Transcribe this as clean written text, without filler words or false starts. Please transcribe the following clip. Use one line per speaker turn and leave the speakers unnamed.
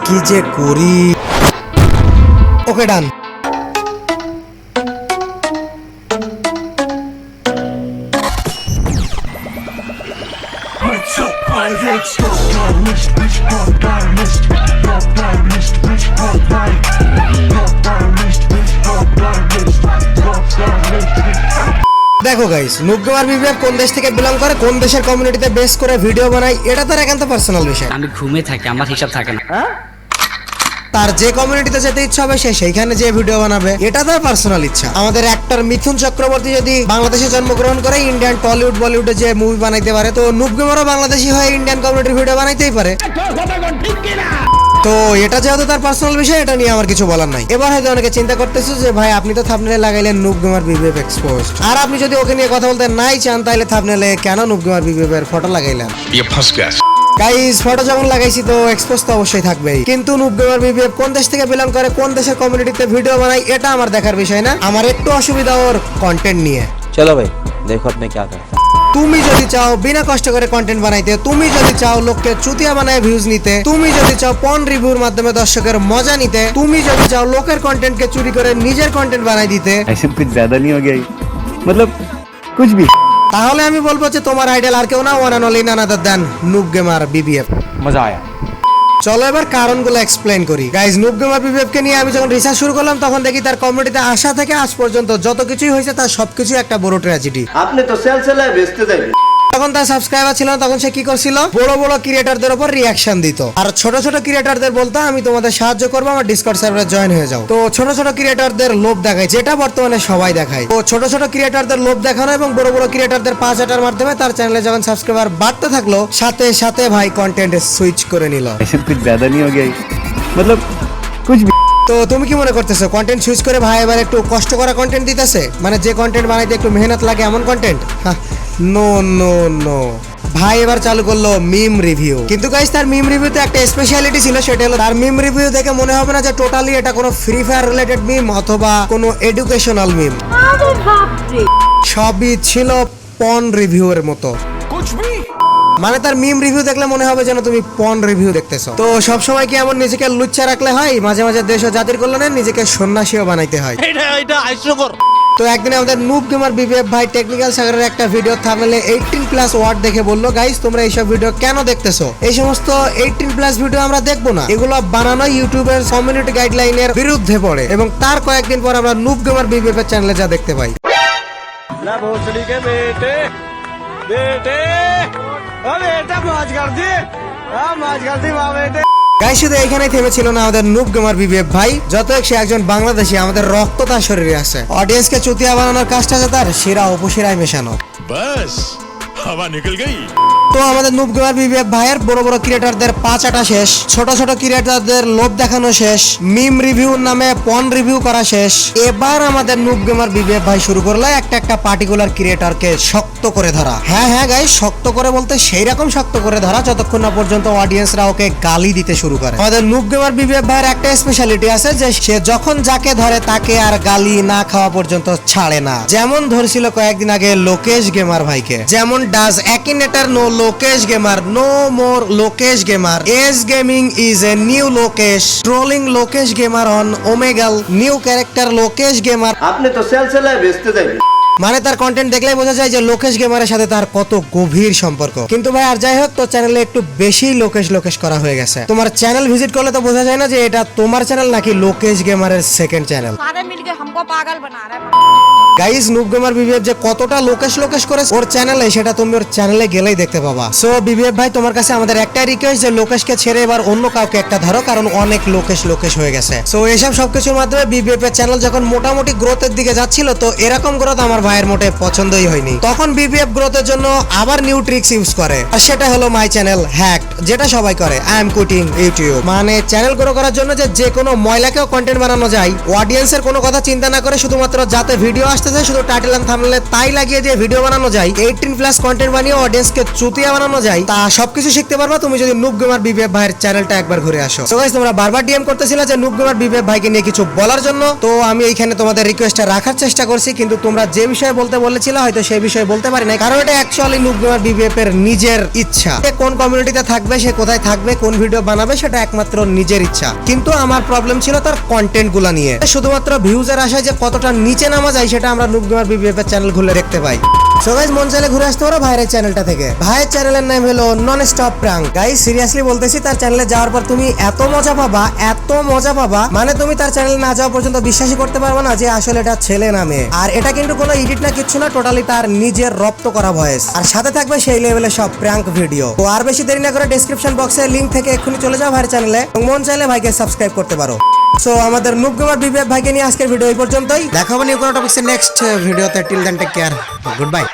কি যে করি। ওকে ডান। দেখো গাইস, নুব গেমার বিবিএফ কোন দেশ থেকে বিলং করে, কোন দেশের কমিউনিটিতে বেস করে ভিডিও বানায়, এটা তার একান্ত পার্সোনাল বিষয়।
আমি ঘুমে থাকি, আমার হিসাব থাকে না।
তার যে কমিউনিটিতে যেতে ইচ্ছা হবে সে সেইখানে যে ভিডিও বানাবে, এটা তার পার্সোনাল ইচ্ছা। আমাদের অ্যাক্টর মিথুন চক্রবর্তী যদি বাংলাদেশে জন্মগ্রহণ করে ইন্ডিয়ান টলিউড বলিউডে যে মুভি বানাইতে পারে, তো নুব গেমারও বাংলাদেশি হয়ে ইন্ডিয়ান কমিউনিটির ভিডিও বানাইতেই পারে। তো এটা যেহেতু তার পার্সোনাল বিষয়, এটা নিয়ে আমার কিছু বলার নাই। এবার হয়তো অনেকে চিন্তা করতেছে যে ভাই আপনি তো থাম্বনেলে লাগাইলেন নুব গেমার বিবিএফ এক্সপোজড, আর আপনি যদি ওকে নিয়ে কথা বলতে নাই চান তাহলে থাম্বনেলে কেন নুব গেমার বিবিএফ এর ফটো লাগাইলেন? গাইস, ফটো যখন লাগাইছি তো এক্সপোজ তো অবশ্যই থাকবেই, কিন্তু নুব গেমার বিবিএফ কোন দেশ থেকে বিলং করে, কোন দেশের কমিউনিটিতে ভিডিও বানায়, এটা আমার দেখার বিষয় না। আমার একটু অসুবিধা ওর কন্টেন্ট নিয়ে।
चलो भाई देखो अपने क्या करता है।
তুমি যদি চাও বিনা কষ্ট করে কন্টেন্ট বানাইতে, তুমি যদি চাও লোককে চুতিয়া বানায় ভিউজ নিতে, তুমি যদি চাও পর্ন রিভিউর মাধ্যমে দর্শকের মজা নিতে, তুমি যদি চাও লোকের কন্টেন্টকে চুরি করে নিজের কন্টেন্ট বানাই দিতে,
ऐसे कुछ ज्यादा नहीं हो गया ये? मतलब कुछ भी।
তাহলে আমি বলবো যে তোমার আইডল আর কেউ না, one and only none other than noob gamer BBF.
मजा आया।
চলো এবার কারণগুলো এক্সপ্লেইন করি। গাইজ, নুব গেমার বিবিএফ কে নিয়ে আমি যখন রিসার্চ শুরু করলাম তখন দেখি তার কমিউনিটিতে আসা থেকে আজ পর্যন্ত যত কিছুই হয়েছে তার সবকিছু একটা বড় ট্র্যাজেডি।
আপনি তো সেলসেলায় বেচতে দেবেন।
তখন তার সাবস্ক্রাইবার ছিল না, তখন সে কি করছিল, বড় বড় ক্রিয়েটরদের উপর রিয়াকশন দিত, আর ছোট ছোট ক্রিয়েটরদের বলতো আমি তোমাদের সাহায্য করবো, আমার ডিসকর্ড সার্ভারে জয়েন হয়ে যাও। তো ছোট ছোট ক্রিয়েটরদের লোভ দেখায়, যেটা বর্তমানে সবাই দেখায়। তো ছোট ছোট ক্রিয়েটরদের লোভ দেখানো এবং বড় বড় ক্রিয়েটরদের পা চাটার মাধ্যমে তার চ্যানেলে যখন সাবস্ক্রাইবার বাড়তে থাকলো, সাথে সাথে ভাই কন্টেন্ট সুইচ করে নিল।
ऐसे कुछ ज्यादा नहीं हो गया ये? मतलब कुछ भी।
তো তুমি কি মনে করতেছো কন্টেন্ট সুইচ করে ভাই এবার একটু কষ্ট করা কন্টেন্ট দিতেছে, মানে যে কন্টেন্ট বানাইতে একটু মেহনত লাগে এমন কন্টেন্ট? নো নো নো, ভাই এবার চালু করলো মিম রিভিউ। কিন্তু গাইস, তার মিম রিভিউতে একটা স্পেশালিটি ছিল, সেটা হলো তার মিম রিভিউ দেখে মনে হবে না যে টোটালি এটা কোনো ফ্রি ফায়ার রিলেটেড মিম অথবা কোনো এডুকেশনাল মিম। সবই ছিল পর্ন রিভিউয়ের মতো। মানে তার মিম রিভিউ দেখলে মনে হবে যেন তুমি পর্ন রিভিউ দেখতেছো। তো সব সময় কি এমন নিজেকে লুচ্চা রাখলে হয়? মাঝে মাঝে দেশ ও জাতির কল্যাণে নিজেকে সন্ন্যাসীও বানাইতে হয়। তো একদিন আমাদের নুব গেমার বিবিএফ ভাই টেকনিক্যাল সাগরের একটা ভিডিও থাম্বনেলে 18+ ওয়ার্ড দেখে বললো, গাইস তোমরা এইসব ভিডিও কেন দেখতেছো? এই সমস্ত 18+ ভিডিও আমরা দেখবো না, এগুলো বানানো ইউটিউবের কমিউনিটি গাইডলাইনের বিরুদ্ধে পড়ে। এবং তার কয়েকদিন পর আমরা নুব গেমার বিবিএফ এর চ্যানেলে যা দেখতে পাই। গাইস, শুধু এইখানেই থেমেছিল না আমাদের নুব গেমার বিবিএফ ভাই। যত সে একজন বাংলাদেশী, আমাদের রক্ত তার শরীরে আছে। অডিয়েন্সকে চুতিয়া বানানোর কাজটা আছে তার শিরা উপশিরায় মেশানো।
बस हवा निकल गई।
তো আমাদের নুব গেমার বিবিএফ ভাইয়ের বড় বড় ক্রিয়েটরদের পাচাটা শেষ, ছোট ছোট ক্রিয়েটরদের লোভ দেখানো শেষ, মিম রিভিউর নামে পর্ন রিভিউ করা শেষ। এবার আমাদের নুব গেমার বিবিএফ ভাই শুরু করলো একটা একটা পার্টিকুলার ক্রিয়েটরকে শক্ত করে ধরা। হ্যাঁ গাইস, শক্ত করে বলতে সেই রকম শক্ত করে ধরা যতক্ষণ না পর্যন্ত অডিয়েন্সরা ওকে গালি দিতে শুরু করে। আমাদের নুব গেমার বিবিএফ ভাইয়ের একটা স্পেশালিটি আছে যে সে যখন যাকে ধরে তাকে আর গালি না খাওয়া পর্যন্ত ছাড়ে না। যেমন ধরছিল কয়েকদিন আগে লোকেশ গেমার ভাইকে, যেমন does Akinator know Lokesh Gamer, no more Lokesh Gamer. Ace Gaming is a new Lokesh. Trolling Lokesh Gamer on Omegle. New character Lokesh Gamer.
আপনি তো সেলসেলায় বেচতে দেবেন।
মানে তার কন্টেন্ট দেখলেই বোঝা যায় যে লোকেশ গেমারের সাথে তার কত গভীর সম্পর্ক। কিন্তু ভাই আর যাই হোক, তো চ্যানেলে একটু বেশি লোকেশ করা হয়ে গেছে। তোমার চ্যানেল ভিজিট করলে তো বোঝা যায় না যে এটা তোমার চ্যানেল নাকি লোকেশ গেমারের সেকেন্ড চ্যানেল।
सारे मिलके हमको पागल बना रहे हैं।
গাইস, নুব গেমার বিবিএফ যে কতটা লোকেশ করে ওর চ্যানেলে, সেটা তুমি ওর চ্যানেলে গেলেই দেখতে পাবা। সো বিবিএফ ভাই, তোমার কাছে আমাদের একটাই রিকোয়েস্ট যে লোকেশকে ছেড়ে এবার অন্য কাউকে একটা ধরো, কারণ অনেক লোকেশ হয়ে গেছে। সো এসব সবকিছুর মাধ্যমে বিবিএফ এর চ্যানেল যখন মোটামুটি গ্রোথের দিকে যাচ্ছিল, তো এরকম গ্রোথ আমার ভাইয়ের মোটে পছন্দই হয়নি। তখন বিবিএফ গ্রোথের জন্য আবার নিউ ট্রিক্স ইউজ করে, আর সেটা হলো মাই চ্যানেল হ্যাকড, যেটা সবাই করে। I am quitting YouTube. মানে চ্যানেল গ্রো করার জন্য যে কোনো ময়লাকেও কন্টেন্ট বানানো যায়, অডিয়েন্সের কোনো কথা চিন্তা না করে শুধুমাত্র যাতে ভিডিও আসতে ভাবতেছে শুধু টাইটেল এন্ড থাম্বনেলে তাই লাগিয়ে দিয়ে ভিডিও বানানো যায়, 18+ কন্টেন্ট বানিয়ে অডিয়েন্সকে চুতিয়া বানানো যায়, তা সবকিছু শিখতে পারবা তুমি যদি নুব গেমার বিবিএফ ভাইয়ের চ্যানেলটা একবার ঘুরে আসো। সো গাইস, তোমরা বারবার ডিএম করতেছিলে যে নুব গেমার বিবিএফ ভাইকে নিয়ে কিছু বলার জন্য, তো আমি এইখানে তোমাদের রিকোয়েস্টটা রাখার চেষ্টা করছি, কিন্তু তোমরা যে বিষয়ে বলতে বলেছিলে হয়তো সেই বিষয়ে বলতে পারি না, কারণ এটা অ্যাকচুয়ালি নুব গেমার বিবিএফ এর নিজের ইচ্ছা। সে কোন কমিউনিটিতে থাকবে, সে কোথায় থাকবে, কোন ভিডিও বানাবে, সেটা একমাত্র নিজের ইচ্ছা। কিন্তু আমার প্রবলেম ছিল তার কন্টেন্ট গুলা নিয়ে। শুধুমাত্র ভিউজের আশায় যে কতটা নিচে নামা যায় সেটা আমরা নুব গেমার বিবিএফ এর চ্যানেল খুলে দেখতে পাই। সো গাইস, মন চাইলে ঘুরে আসতে পারো ভাইয়ের চ্যানেলটা থেকে। ভাইয়ের চ্যানেলের নাম হলো non stop prank. Guys, seriously বলতেছি, তার চ্যানেলে যাওয়ার পর তুমি এত মজা পাবা, মানে তুমি তার চ্যানেলে না যাওয়া পর্যন্ত বিশ্বাসই করতে পারবে না যে আসলে এটা ছেলে না মেয়ে। আর এটা কিন্তু কোনো এডিট না, কিচ্ছু না, টোটালি তার নিজের রপ্ত করা ভয়েস, আর সাথে থাকবে সেই লেভেলের সব প্র্যাঙ্ক ভিডিও। তো আর বেশি দেরি না করে ডেসক্রিপশন বক্সে লিংক থেকে এক্ষুনি চলে যাও ভাইয়ের চ্যানেলে, এবং মন চাইলে ভাইকে সাবস্ক্রাইব করতে পারো। সো আমাদের নুব গেমার বিবিএফ ভাইকে নিয়ে আজকের ভিডিও এই পর্যন্তই। দেখা হবে নিউ কোনো টপিক্সের নেক্সট ভিডিওতে। Till then take care, good by.